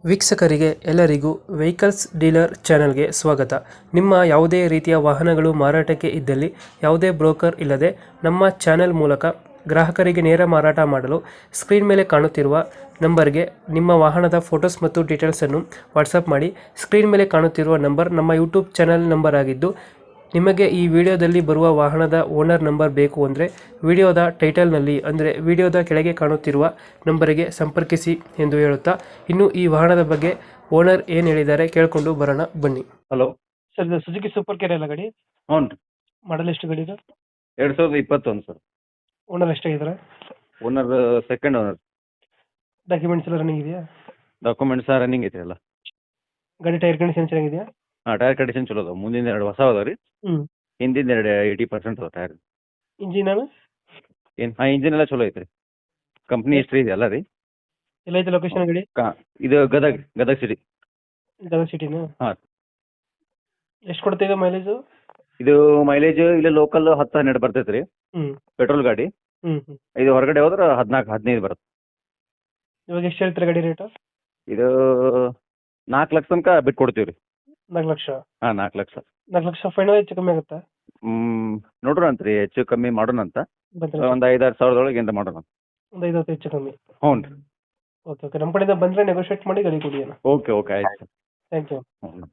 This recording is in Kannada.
ವೀಕ್ಷಕರಿಗೆ ಎಲ್ಲರಿಗೂ ವೆಹಿಕಲ್ಸ್ ಡೀಲರ್ ಚಾನೆಲ್ಗೆ ಸ್ವಾಗತ. ನಿಮ್ಮ ಯಾವುದೇ ರೀತಿಯ ವಾಹನಗಳು ಮಾರಾಟಕ್ಕೆ ಇದ್ದಲ್ಲಿ ಯಾವುದೇ ಬ್ರೋಕರ್ ಇಲ್ಲದೆ ನಮ್ಮ ಚಾನೆಲ್ ಮೂಲಕ ಗ್ರಾಹಕರಿಗೆ ನೇರ ಮಾರಾಟ ಮಾಡಲು ಸ್ಕ್ರೀನ್ ಮೇಲೆ ಕಾಣುತ್ತಿರುವ ನಂಬರ್ಗೆ ನಿಮ್ಮ ವಾಹನದ ಫೋಟೋಸ್ ಮತ್ತು ಡೀಟೇಲ್ಸನ್ನು ವಾಟ್ಸಪ್ ಮಾಡಿ. ಸ್ಕ್ರೀನ್ ಮೇಲೆ ಕಾಣುತ್ತಿರುವ ನಂಬರ್ ನಮ್ಮ ಯೂಟ್ಯೂಬ್ ಚಾನೆಲ್ ನಂಬರ್ ಆಗಿದ್ದು, ನಿಮಗೆ ಈ ವಿಡಿಯೋದಲ್ಲಿ ಬರುವ ವಾಹನದ ಓನರ್ ನಂಬರ್ ಬೇಕು ಅಂದರೆ ವಿಡಿಯೋದ ಟೈಟಲ್ನಲ್ಲಿ ಅಂದರೆ ವಿಡಿಯೋದ ಕೆಳಗೆ ಕಾಣುತ್ತಿರುವ ನಂಬರಿಗೆ ಸಂಪರ್ಕಿಸಿ ಎಂದು ಹೇಳುತ್ತಾ, ಇನ್ನು ಈ ವಾಹನದ ಬಗ್ಗೆ ಓನರ್ ಏನು ಹೇಳಿದ್ದಾರೆ ಕೇಳಿಕೊಂಡು ಬರೋಣ ಬನ್ನಿ. ಹಲೋ. ಸರ್, ಇದು ಸುಜುಕಿ ಸೂಪರ್ ಕೇರ್ ಅಲ್ಲ ಗಾಡಿ? ಹ್ಞೂ ರೀ. ಮಾಡಲ್ ಎಷ್ಟು ಗಾಡಿ ಇದು? 2021 ಸರ್. ಓನರ್ ಎಷ್ಟಾಗಿದ್ದಾರೆ? Owner second owner. ಡಾಕ್ಯುಮೆಂಟ್ಸ್ ಎಲ್ಲ ರನ್ನಿಂಗ್ ಇದೆಯಾ? ಡಾಕ್ಯುಮೆಂಟ್ಸ್ ರನ್ನಿಂಗ್ ಐತೆ ಎಲ್ಲ. ಗಾಡಿ ಟೈರ್ ಕಂಡೀಷನ್ ಚೆನ್ನಾಗಿದೆಯಾ? ಹಾಂ, ಟೈರ್ ಕಂಡೀಷನ್ ಚಲೋ ಅದಾವೆ. ಮುಂದಿನ 2 ಹೊಸ ಅದಾವೆ ರೀ. ಹಿಂದಿನ 2 80% ಅದಾವೆ ಟೈರ್. ಇಂಜಿನ್ ಏನು? ಹಾಂ, ಇಂಜಿನ್ ಎಲ್ಲ ಚಲೋ ಐತೆ ರೀ. ಕಂಪ್ನಿ ಹಿಸ್ಟ್ರಿ ಇದೆ ಅಲ್ಲ ರೀ. ಎಲ್ಲೈತೆ ಲೊಕೇಶನ್ ಗಾಡಿ? ಇದು ಗದಗ ಸಿಟಿ. ಗದಗ ಸಿಟಿನಾ? ಹಾಂ. ಎಷ್ಟು ಕೊಡ್ತಾ ಇದೆ ಮೈಲೇಜು? ಇದು ಮೈಲೇಜ್ ಇಲ್ಲಿ ಲೋಕಲ್ 10-12 ಬರ್ತೈತೆ ರೀ. ಪೆಟ್ರೋಲ್ ಗಾಡಿ. ಇದು ಹೊರಗಡೆ ಹೋದ್ರೆ 14-15 ಬರುತ್ತೆ. ಇವಾಗ ಎಷ್ಟು ಹೇಳ್ತೀರಾ ಗಾಡಿ ರೇಟು? ಇದು 4 ಲಕ್ಷ ತನಕ ಬಿಟ್ಟು ಕೊಡ್ತೀವಿ ರೀ. 4 ಲಕ್ಷ? ಹಾಂ, 4 ಲಕ್ಷ. 4 ಲಕ್ಷ ಫೈನಲ್ ಹೆಚ್ಚು ಕಮ್ಮಿ ಆಗುತ್ತಾ? ನೋಡೋಣ ಅಂತ ರೀ, ಹೆಚ್ಚು ಕಮ್ಮಿ ಮಾಡೋಣ ಅಂತ. ಬಂದರೆ ಒಂದು 5-6 ಸಾವಿರದೊಳಗೆ ಎಂತ ಮಾಡೋಣ. ಒಂದು 5-10 ಹೆಚ್ಚು ಕಮ್ಮಿ? ಹ್ಞೂ ರೀ. ಓಕೆ ಓಕೆ, ನಮ್ಮ ಕಡೆಯಿಂದ ಬಂದರೆ ನೆಗೋಷಿಯೇಟ್ ಮಾಡಿ ಗಾಡಿ ಕೊಡಿ ಅಣ್ಣ. ಓಕೆ ಆಯ್ತು ಸರ್. Thank you. ಹ್ಞೂ.